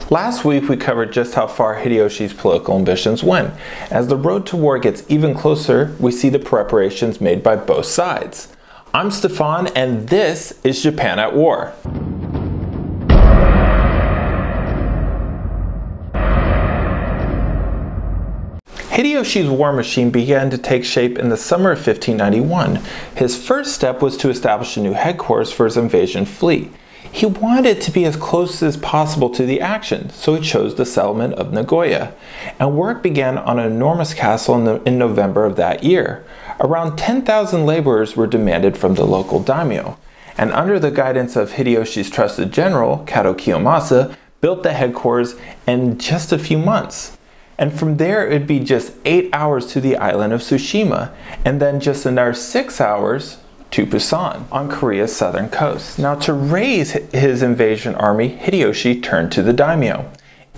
Last week we covered just how far Hideyoshi's political ambitions went. As the road to war gets even closer, we see the preparations made by both sides. I'm Stefan, and this is Japan at War. Hideyoshi's war machine began to take shape in the summer of 1591. His first step was to establish a new headquarters for his invasion fleet. He wanted to be as close as possible to the action, so he chose the settlement of Nagoya, and work began on an enormous castle in November of that year. Around 10,000 laborers were demanded from the local daimyo, and under the guidance of Hideyoshi's trusted general, Kato Kiyomasa, built the headquarters in just a few months. And from there it would be just 8 hours to the island of Tsushima, and then just another 6 hours to Busan on Korea's southern coast. Now, to raise his invasion army, Hideyoshi turned to the daimyo.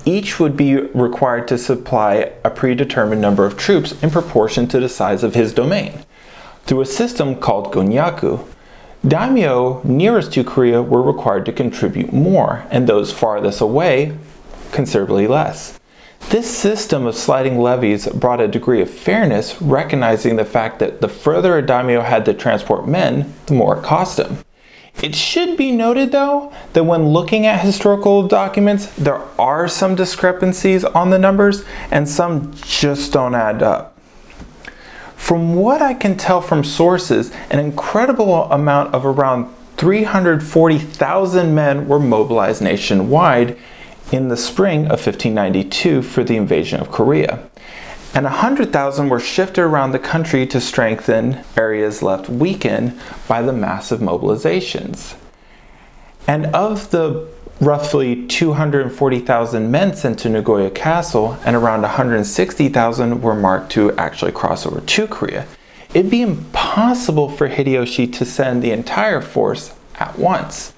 Each would be required to supply a predetermined number of troops in proportion to the size of his domain. Through a system called gonyaku, daimyo nearest to Korea were required to contribute more, and those farthest away considerably less. This system of sliding levies brought a degree of fairness, recognizing the fact that the further a daimyo had to transport men, the more it cost him. It should be noted, though, that when looking at historical documents, there are some discrepancies on the numbers, and some just don't add up. From what I can tell from sources, an incredible amount of around 340,000 men were mobilized nationwide in the spring of 1592 for the invasion of Korea, and 100,000 were shifted around the country to strengthen areas left weakened by the massive mobilizations. And of the roughly 240,000 men sent to Nagoya Castle, and around 160,000 were marked to actually cross over to Korea, it'd be impossible for Hideyoshi to send the entire force at once.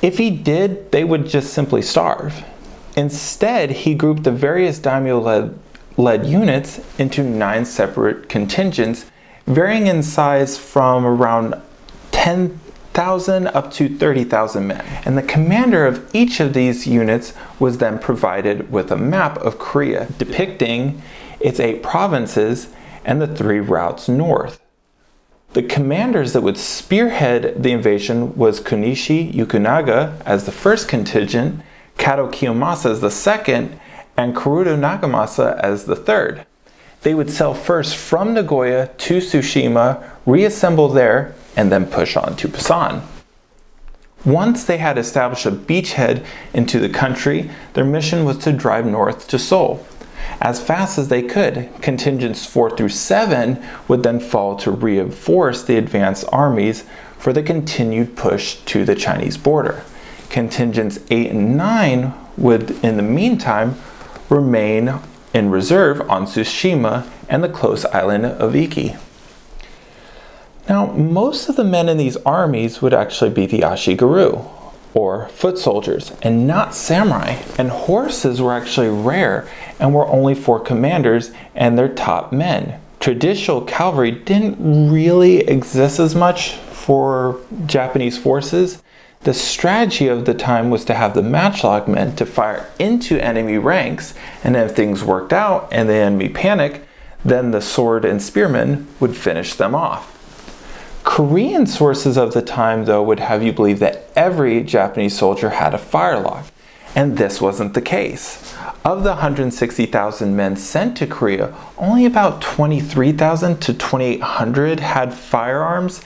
If he did, they would just simply starve. Instead, he grouped the various daimyo-led units into 9 separate contingents, varying in size from around 10,000 up to 30,000 men. And the commander of each of these units was then provided with a map of Korea depicting its 8 provinces and the 3 routes north. The commanders that would spearhead the invasion was Kunishi Yukunaga as the first contingent, Kato Kiyomasa as the second, and Kuruda Nagamasa as the third. They would sail first from Nagoya to Tsushima, reassemble there, and then push on to Busan. Once they had established a beachhead into the country, their mission was to drive north to Seoul as fast as they could. Contingents 4 through 7 would then fall to reinforce the advanced armies for the continued push to the Chinese border. Contingents 8 and 9 would, in the meantime, remain in reserve on Tsushima and the close island of Iki. Now, most of the men in these armies would actually be the ashigaru, or foot soldiers, and not samurai, and horses were actually rare and were only for commanders and their top men. Traditional cavalry didn't really exist as much for Japanese forces. The strategy of the time was to have the matchlock men to fire into enemy ranks, and if things worked out and the enemy panicked, then the sword and spearmen would finish them off. Korean sources of the time, though, would have you believe that every Japanese soldier had a firelock, and this wasn't the case. Of the 160,000 men sent to Korea, only about 23,000 to 2,800 had firearms,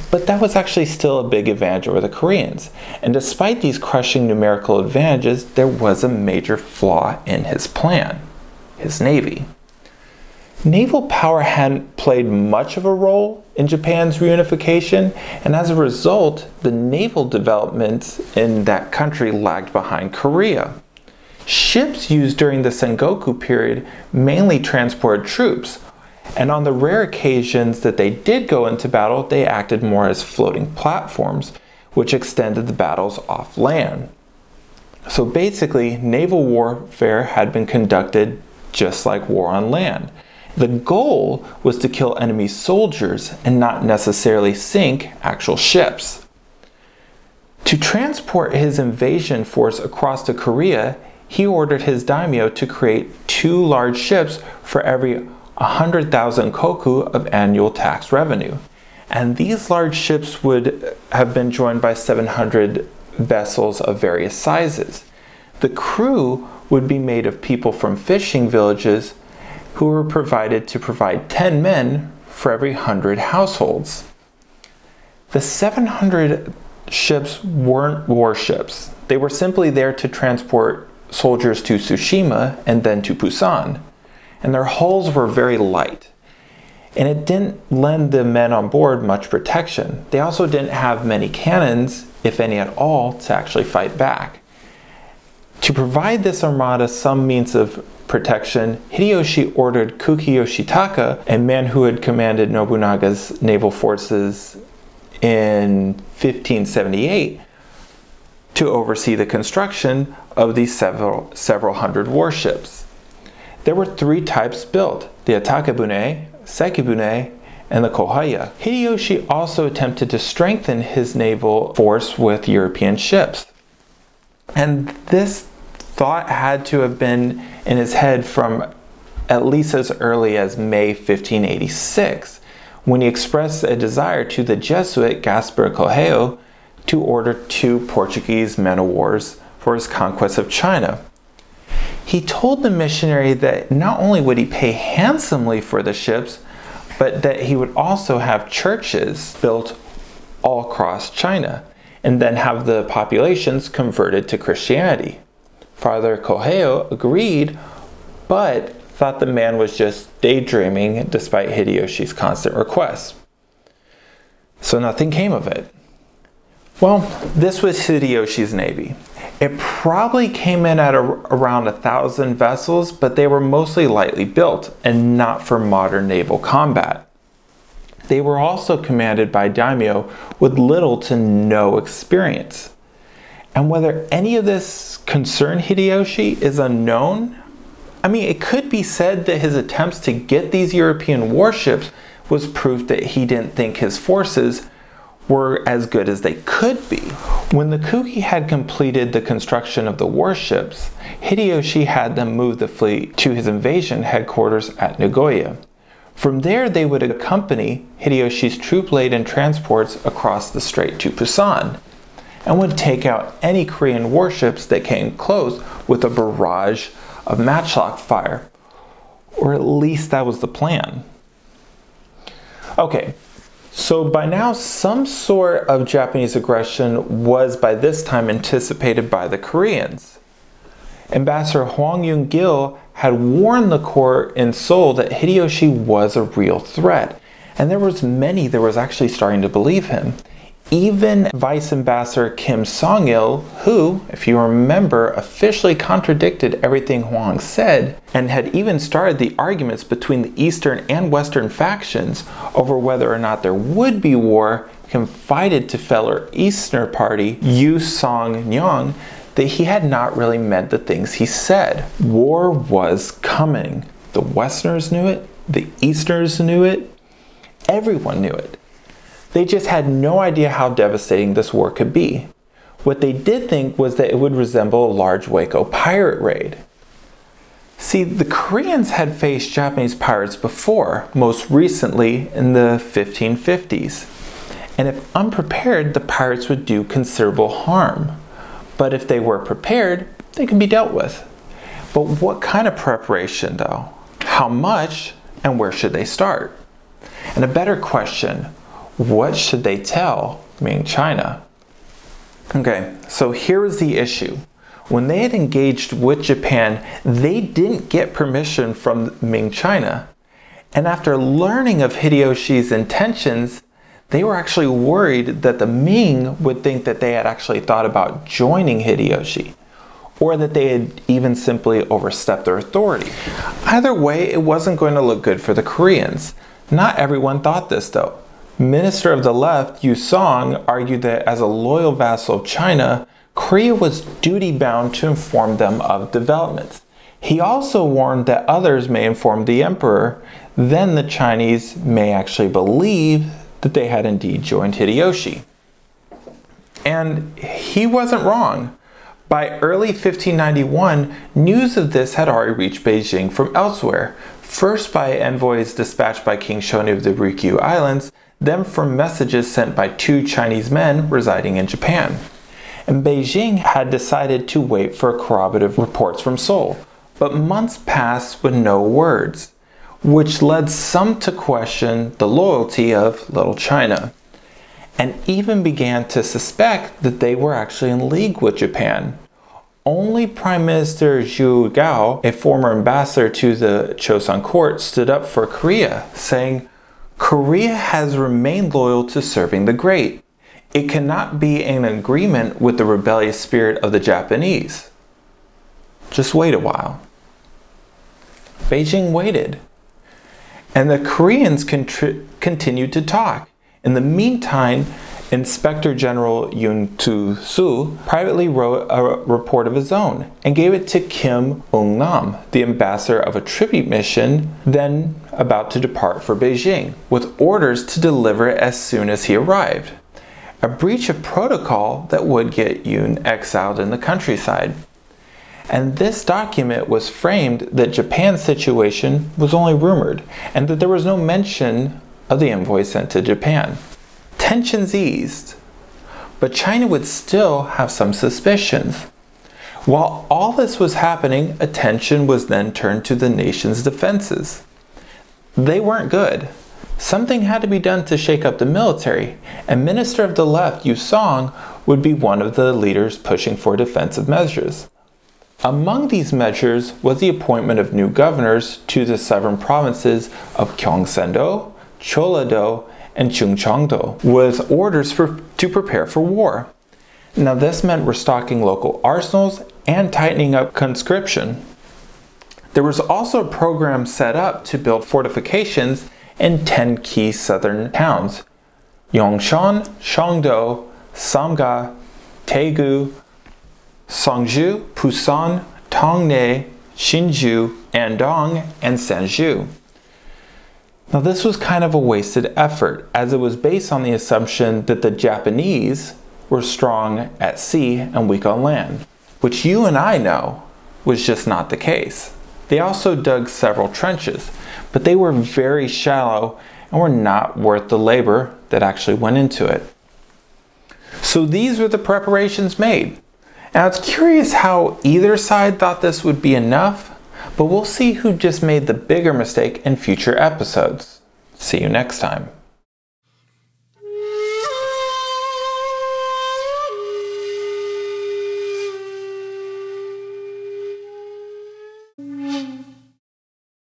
but that was actually still a big advantage over the Koreans. And despite these crushing numerical advantages, there was a major flaw in his plan: his navy. Naval power hadn't played much of a role in Japan's reunification, and as a result, the naval developments in that country lagged behind Korea. Ships used during the Sengoku period mainly transported troops, and on the rare occasions that they did go into battle, they acted more as floating platforms, which extended the battles off land. So basically, naval warfare had been conducted just like war on land. The goal was to kill enemy soldiers and not necessarily sink actual ships. To transport his invasion force across to Korea, he ordered his daimyo to create 2 large ships for every 100,000 koku of annual tax revenue. And these large ships would have been joined by 700 vessels of various sizes. The crew would be made of people from fishing villages who were provided to provide 10 men for every 100 households. The 700 ships weren't warships. They were simply there to transport soldiers to Tsushima and then to Busan. And their hulls were very light. And it didn't lend the men on board much protection. They also didn't have many cannons, if any at all, to actually fight back. To provide this armada some means of protection, Hideyoshi ordered Kuki Yoshitaka, a man who had commanded Nobunaga's naval forces in 1578, to oversee the construction of these several hundred warships. There were 3 types built: the Atakebune, Sekibune, and the Kohaya. Hideyoshi also attempted to strengthen his naval force with European ships. And this thought had to have been in his head from at least as early as May 1586, when he expressed a desire to the Jesuit Gaspar Correio to order 2 Portuguese men-of-wars for his conquest of China. He told the missionary that not only would he pay handsomely for the ships, but that he would also have churches built all across China, and then have the populations converted to Christianity. Father Correio agreed, but thought the man was just daydreaming despite Hideyoshi's constant requests. So nothing came of it. Well, this was Hideyoshi's navy. It probably came in at around 1,000 vessels, but they were mostly lightly built and not for modern naval combat. They were also commanded by daimyo with little to no experience. And whether any of this concerned Hideyoshi is unknown. I mean, it could be said that his attempts to get these European warships was proof that he didn't think his forces were as good as they could be. When the Kuki had completed the construction of the warships, Hideyoshi had them move the fleet to his invasion headquarters at Nagoya. From there, they would accompany Hideyoshi's troop-laden transports across the strait to Busan, and would take out any Korean warships that came close with a barrage of matchlock fire. Or at least that was the plan. Okay, so by now some sort of Japanese aggression was by this time anticipated by the Koreans. Ambassador Hwang Eun-gil had warned the court in Seoul that Hideyoshi was a real threat, and there was actually starting to believe him. Even Vice Ambassador Kim Song-il, who, if you remember, officially contradicted everything Hwang said, and had even started the arguments between the Eastern and Western factions over whether or not there would be war, confided to fellow Easterner party Yu Song-nyong that he had not really meant the things he said. War was coming. The Westerners knew it, the Easterners knew it, everyone knew it. They just had no idea how devastating this war could be. What they did think was that it would resemble a large Waco pirate raid. See, the Koreans had faced Japanese pirates before, most recently in the 1550s. And if unprepared, the pirates would do considerable harm. But if they were prepared, they could be dealt with. But what kind of preparation though? How much, and where should they start? And a better question, what should they tell Ming China? Okay, so here was the issue. When they had engaged with Japan, they didn't get permission from Ming China. And after learning of Hideyoshi's intentions, they were actually worried that the Ming would think that they had actually thought about joining Hideyoshi, or that they had even simply overstepped their authority. Either way, it wasn't going to look good for the Koreans. Not everyone thought this though. Minister of the Left, Yu Song, argued that as a loyal vassal of China, Korea was duty-bound to inform them of developments. He also warned that others may inform the emperor, then the Chinese may actually believe that they had indeed joined Hideyoshi. And he wasn't wrong. By early 1591, news of this had already reached Beijing from elsewhere, first by envoys dispatched by King Shoni of the Ryukyu Islands, then from messages sent by 2 Chinese men residing in Japan. And Beijing had decided to wait for corroborative reports from Seoul, but months passed with no words, which led some to question the loyalty of Little China, and even began to suspect that they were actually in league with Japan. Only Prime Minister Zhu Gao, a former ambassador to the Chosun court, stood up for Korea, saying, "Korea has remained loyal to serving the great. It cannot be in agreement with the rebellious spirit of the Japanese. Just wait a while." Beijing waited, and the Koreans continued to talk. In the meantime, Inspector General Yoon Tu-soo privately wrote a report of his own and gave it to Kim Ung-nam, the ambassador of a tribute mission then about to depart for Beijing, with orders to deliver it as soon as he arrived. A breach of protocol that would get Yoon exiled in the countryside. And this document was framed that Japan's situation was only rumored and that there was no mention of the envoy sent to Japan. Tensions eased, but China would still have some suspicions. While all this was happening, attention was then turned to the nation's defenses. They weren't good. Something had to be done to shake up the military, and Minister of the Left Yu Song would be one of the leaders pushing for defensive measures. Among these measures was the appointment of new governors to the sovereign provinces of Gyeongsang-do, Cholla-do, and Chungcheong-do, with orders to prepare for war. Now this meant restocking local arsenals and tightening up conscription. There was also a program set up to build fortifications in 10 key southern towns: Yongshan, Shangdo, Samga, Daegu, Songju, Pusan, Tongneh, Hsinchu, Andong, and Sanju. Now this was kind of a wasted effort, as it was based on the assumption that the Japanese were strong at sea and weak on land, which you and I know was just not the case. They also dug several trenches, but they were very shallow and were not worth the labor that actually went into it. So these were the preparations made. Now it's curious how either side thought this would be enough, but we'll see who just made the bigger mistake in future episodes. See you next time.